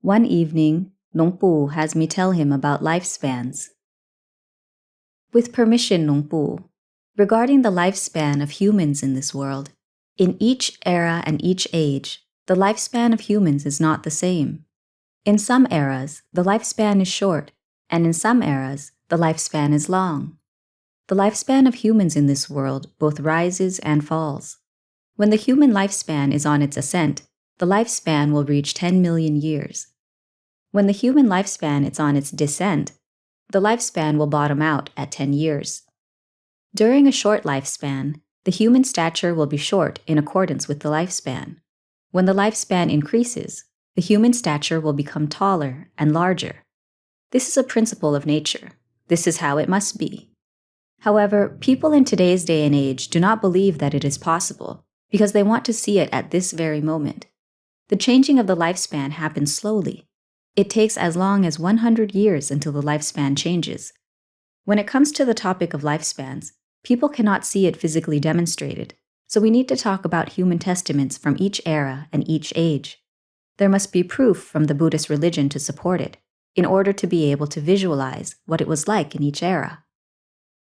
One evening, Luang Por has me tell him about lifespans. With permission, Luang Por, regarding the lifespan of humans in this world, in each era and each age, the lifespan of humans is not the same. In some eras, the lifespan is short, and in some eras, the lifespan is long. The lifespan of humans in this world both rises and falls. When the human lifespan is on its ascent, the lifespan will reach 10 million years. When the human lifespan is on its descent, the lifespan will bottom out at 10 years. During a short lifespan, the human stature will be short in accordance with the lifespan. When the lifespan increases, the human stature will become taller and larger. This is a principle of nature. This is how it must be. However, people in today's day and age do not believe that it is possible because they want to see it at this very moment. The changing of the lifespan happens slowly. It takes as long as 100 years until the lifespan changes. When it comes to the topic of lifespans, people cannot see it physically demonstrated, so we need to talk about human testaments from each era and each age. There must be proof from the Buddhist religion to support it, in order to be able to visualize what it was like in each era.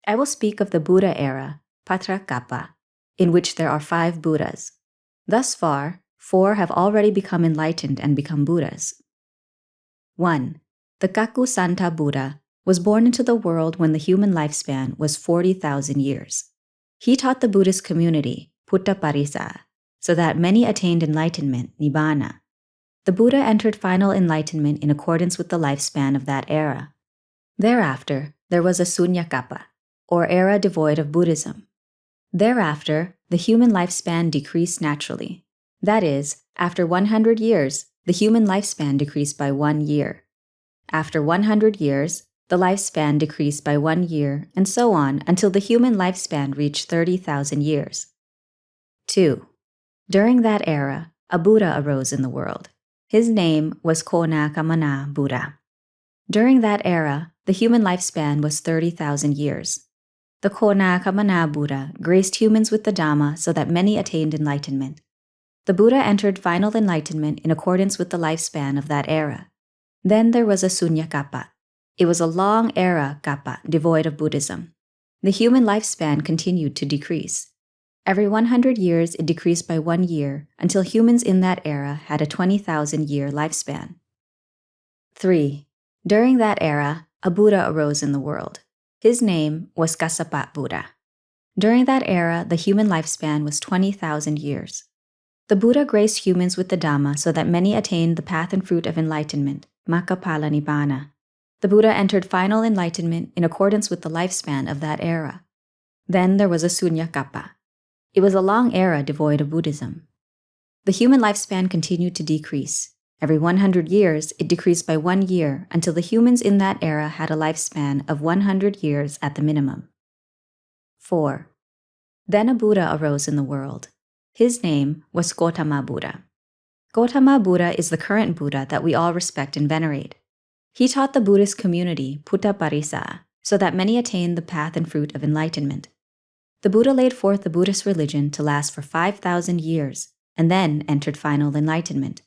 I will speak of the Buddha era, Patrākapa, in which there are 5 Buddhas. Thus far, 4 have already become enlightened and become Buddhas. 1. The Kakusanta Buddha was born into the world when the human lifespan was 40,000 years. He taught the Buddhist community, Puttaparisa, so that many attained enlightenment, Nibbana. The Buddha entered final enlightenment in accordance with the lifespan of that era. Thereafter, there was a Sunyakapa, or era devoid of Buddhism. Thereafter, the human lifespan decreased naturally. That is, after 100 years, the human lifespan decreased by 1 year. After 100 years, the lifespan decreased by 1 year, and so on until the human lifespan reached 30,000 years. 2. During that era, a Buddha arose in the world. His name was Konakamana Buddha. During that era, the human lifespan was 30,000 years. The Konakamana Buddha graced humans with the Dhamma so that many attained enlightenment. The Buddha entered final enlightenment in accordance with the lifespan of that era. Then there was a Sunyakapa. It was a long era kappa devoid of Buddhism. The human lifespan continued to decrease. Every 100 years it decreased by 1 year until humans in that era had a 20,000-year lifespan. 3. During that era, a Buddha arose in the world. His name was Kassapa Buddha. During that era, the human lifespan was 20,000 years. The Buddha graced humans with the Dhamma so that many attained the path and fruit of enlightenment, Makkapala Nibbana. The Buddha entered final enlightenment in accordance with the lifespan of that era. Then there was a Sunyakapa. It was a long era devoid of Buddhism. The human lifespan continued to decrease. Every 100 years, it decreased by 1 year until the humans in that era had a lifespan of 100 years at the minimum. 4. Then a Buddha arose in the world. His name was Gautama Buddha. Gautama Buddha is the current Buddha that we all respect and venerate. He taught the Buddhist community, Puttaparisa, so that many attained the path and fruit of enlightenment. The Buddha laid forth the Buddhist religion to last for 5,000 years, and then entered final enlightenment.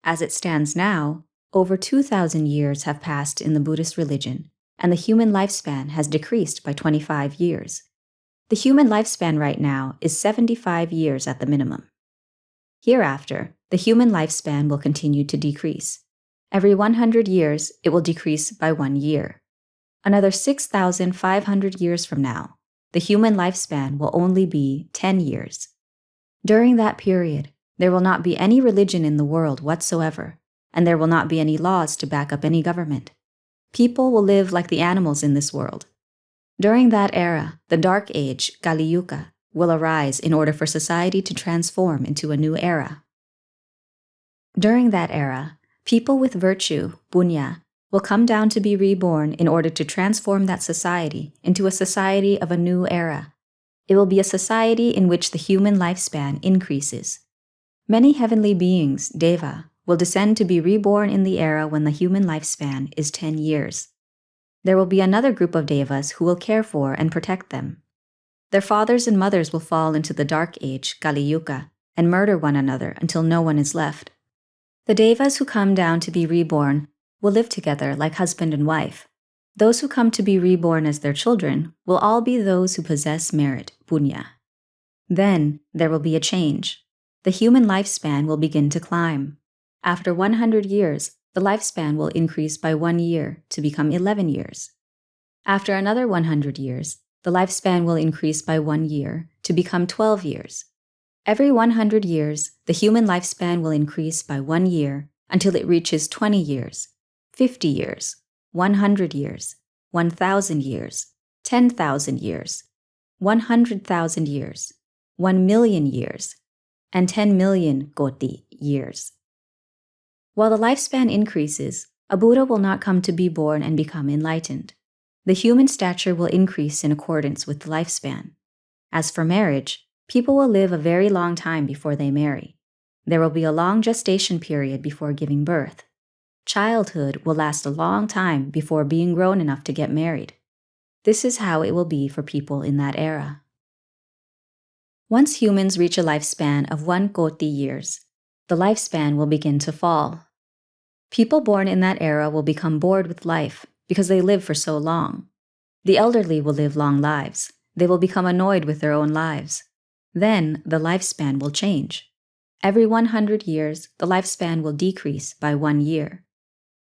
As it stands now, over 2,000 years have passed in the Buddhist religion, and the human lifespan has decreased by 25 years. The human lifespan right now is 75 years at the minimum. Hereafter, the human lifespan will continue to decrease. Every 100 years, it will decrease by 1 year. Another 6,500 years from now, the human lifespan will only be 10 years. During that period, there will not be any religion in the world whatsoever, and there will not be any laws to back up any government. People will live like the animals in this world. During that era, the Dark Age, Kali Yuga, will arise in order for society to transform into a new era. During that era, people with virtue, punya, will come down to be reborn in order to transform that society into a society of a new era. It will be a society in which the human lifespan increases. Many heavenly beings, deva, will descend to be reborn in the era when the human lifespan is 10 years. There will be another group of devas who will care for and protect them. Their fathers and mothers will fall into the Dark Age, Kali Yuga, and murder one another until no one is left. The devas who come down to be reborn will live together like husband and wife. Those who come to be reborn as their children will all be those who possess merit, punya. Then there will be a change. The human lifespan will begin to climb. After 100 years, the lifespan will increase by 1 year to become 11 years. After another 100 years, the lifespan will increase by 1 year to become 12 years. Every 100 years, the human lifespan will increase by 1 year until it reaches 20 years, 50 years, 100 years, 1,000 years, 10,000 years, 100,000 years, 1 million years, and 10 million koti years. While the lifespan increases, a Buddha will not come to be born and become enlightened. The human stature will increase in accordance with the lifespan. As for marriage, people will live a very long time before they marry. There will be a long gestation period before giving birth. Childhood will last a long time before being grown enough to get married. This is how it will be for people in that era. Once humans reach a lifespan of 1 koti years, the lifespan will begin to fall. People born in that era will become bored with life because they live for so long. The elderly will live long lives. They will become annoyed with their own lives. Then the lifespan will change. Every 100 years, the lifespan will decrease by 1 year.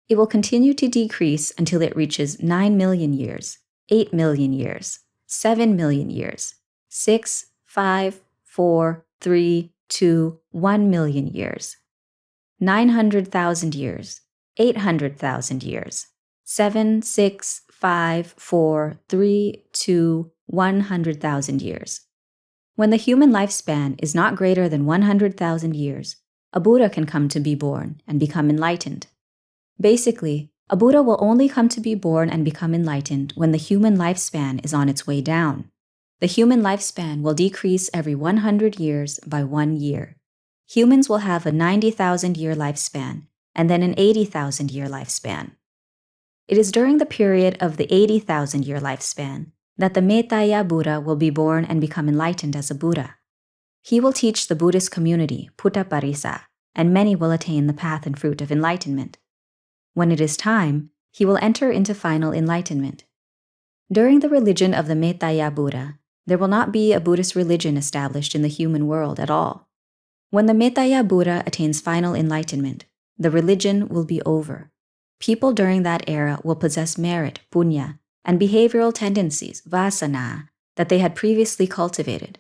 It will continue to decrease until it reaches 9 million years, 8 million years, 7 million years, 6, 5, 4, 3, 2, 1 million years, 900,000 years, 800,000 years, 7, 6, 5, 4, 3, 2, 100,000 years. When the human lifespan is not greater than 100,000 years, a Buddha can come to be born and become enlightened. Basically, a Buddha will only come to be born and become enlightened when the human lifespan is on its way down. The human lifespan will decrease every 100 years by 1 year. Humans will have a 90,000-year lifespan and then an 80,000-year lifespan. It is during the period of the 80,000-year lifespan that the Mettaya Buddha will be born and become enlightened as a Buddha. He will teach the Buddhist community, Puttha Parisa, and many will attain the path and fruit of enlightenment. When it is time, he will enter into final enlightenment. During the religion of the Mettaya Buddha, there will not be a Buddhist religion established in the human world at all. When the Mettaya Buddha attains final enlightenment, the religion will be over. People during that era will possess merit, punya, and behavioral tendencies, vasana, that they had previously cultivated.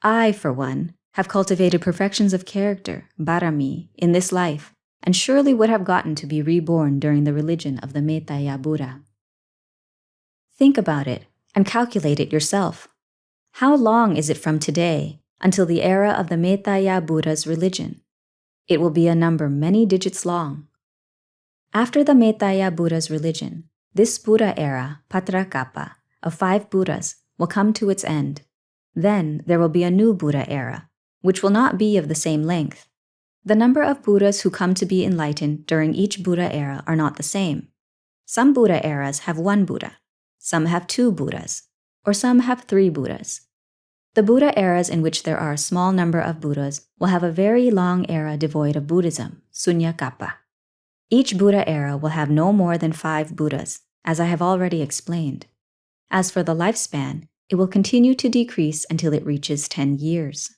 I, for one, have cultivated perfections of character, barami, in this life, and surely would have gotten to be reborn during the religion of the Mettaya Buddha. Think about it and calculate it yourself. How long is it from today until the era of the Mettaya Buddha's religion? It will be a number many digits long. After the Mettaya Buddha's religion, this Buddha era, Patrakapa, of 5 Buddhas, will come to its end. Then there will be a new Buddha era, which will not be of the same length. The number of Buddhas who come to be enlightened during each Buddha era are not the same. Some Buddha eras have 1 Buddha, some have 2 Buddhas, or some have 3 Buddhas. The Buddha eras in which there are a small number of Buddhas will have a very long era devoid of Buddhism, Sunyakapa. Each Buddha era will have no more than 5 Buddhas, as I have already explained. As for the lifespan, it will continue to decrease until it reaches 10 years.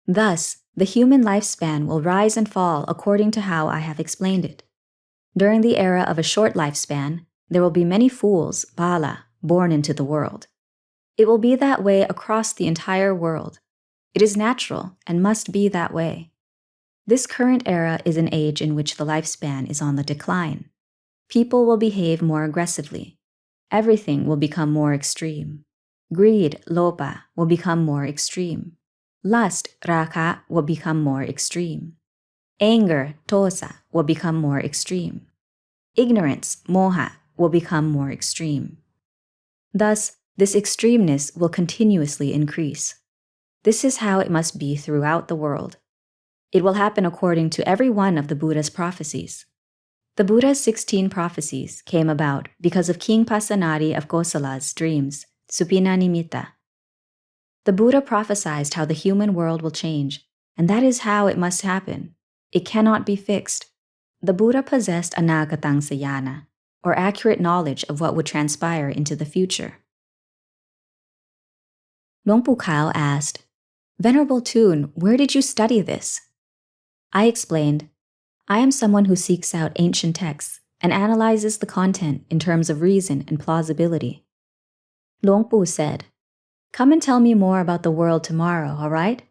Thus, the human lifespan will rise and fall according to how I have explained it. During the era of a short lifespan, there will be many fools, bala, born into the world. It will be that way across the entire world. It is natural and must be that way. This current era is an age in which the lifespan is on the decline. People will behave more aggressively. Everything will become more extreme. Greed, lopa, will become more extreme. Lust, raka, will become more extreme. Anger, tosa, will become more extreme. Ignorance, moha, will become more extreme. Thus, this extremeness will continuously increase. This is how it must be throughout the world. It will happen according to every one of the Buddha's prophecies. The Buddha's 16 prophecies came about because of King Pasenadi of Kosala's dreams, Supina Nimitta. The Buddha prophesied how the human world will change, and that is how it must happen. It cannot be fixed. The Buddha possessed anagatang sayana, or accurate knowledge of what would transpire into the future. Luang Por Thoon asked, "Venerable Thoon, where did you study this?" I explained, "I am someone who seeks out ancient texts and analyzes the content in terms of reason and plausibility." Luang Por said, "Come and tell me more about the world tomorrow, all right?"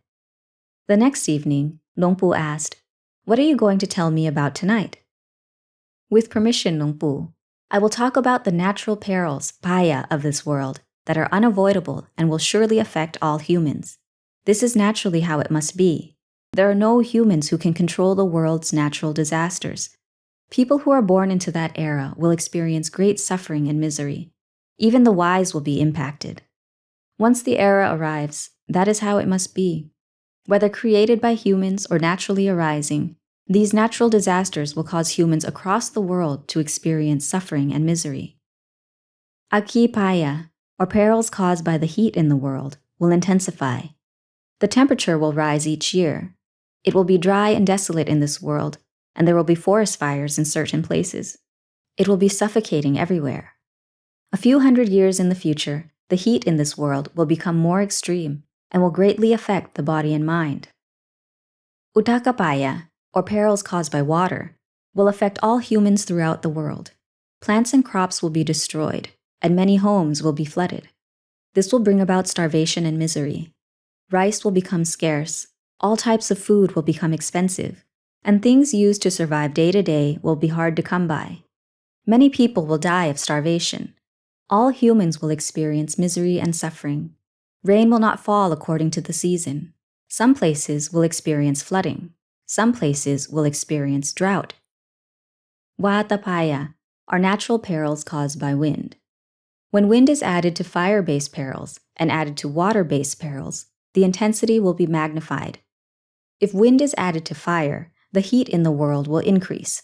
The next evening, Luang Por asked, "What are you going to tell me about tonight?" With permission, Luang Por, I will talk about the natural perils, paya, of this world that are unavoidable and will surely affect all humans. This is naturally how it must be. There are no humans who can control the world's natural disasters. People who are born into that era will experience great suffering and misery. Even the wise will be impacted. Once the era arrives, that is how it must be. Whether created by humans or naturally arising, these natural disasters will cause humans across the world to experience suffering and misery. Akipaya, or perils caused by the heat in the world, will intensify. The temperature will rise each year. It will be dry and desolate in this world, and there will be forest fires in certain places. It will be suffocating everywhere. A few hundred years in the future, the heat in this world will become more extreme and will greatly affect the body and mind. Uttakapaya, or perils caused by water, will affect all humans throughout the world. Plants and crops will be destroyed, and many homes will be flooded. This will bring about starvation and misery. Rice will become scarce, all types of food will become expensive, and things used to survive day to day will be hard to come by. Many people will die of starvation. All humans will experience misery and suffering. Rain will not fall according to the season. Some places will experience flooding. Some places will experience drought. Vatapaya are natural perils caused by wind. When wind is added to fire-based perils and added to water-based perils, the intensity will be magnified. If wind is added to fire, the heat in the world will increase.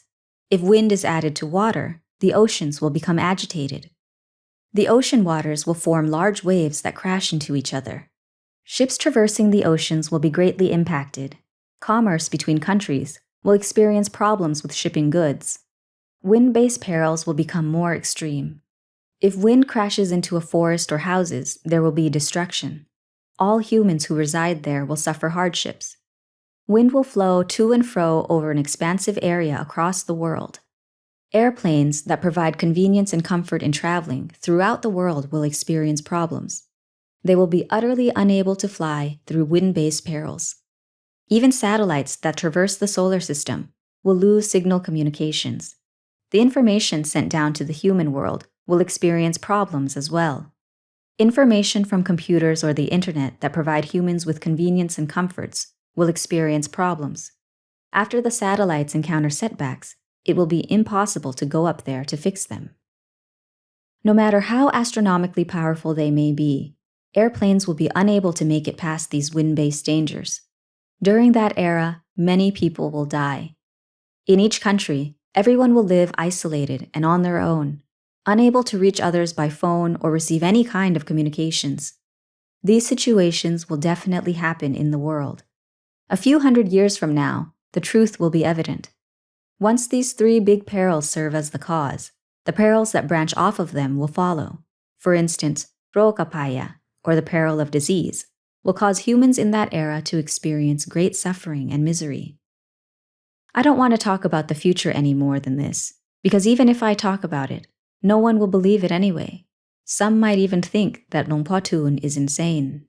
If wind is added to water, the oceans will become agitated. The ocean waters will form large waves that crash into each other. Ships traversing the oceans will be greatly impacted. Commerce between countries will experience problems with shipping goods. Wind-based perils will become more extreme. If wind crashes into a forest or houses, there will be destruction. All humans who reside there will suffer hardships. Wind will flow to and fro over an expansive area across the world. Airplanes that provide convenience and comfort in traveling throughout the world will experience problems. They will be utterly unable to fly through wind-based perils. Even satellites that traverse the solar system will lose signal communications. The information sent down to the human world will experience problems as well. Information from computers or the internet that provide humans with convenience and comforts will experience problems. After the satellites encounter setbacks, it will be impossible to go up there to fix them. No matter how astronomically powerful they may be, airplanes will be unable to make it past these wind-based dangers. During that era, many people will die. In each country, everyone will live isolated and on their own, unable to reach others by phone or receive any kind of communications. These situations will definitely happen in the world. A few hundred years from now, the truth will be evident. Once these three big perils serve as the cause, the perils that branch off of them will follow. For instance, rokapaya, or the peril of disease, will cause humans in that era to experience great suffering and misery. I don't want to talk about the future any more than this, because even if I talk about it, no one will believe it anyway. Some might even think that Luang Por Thoon is insane.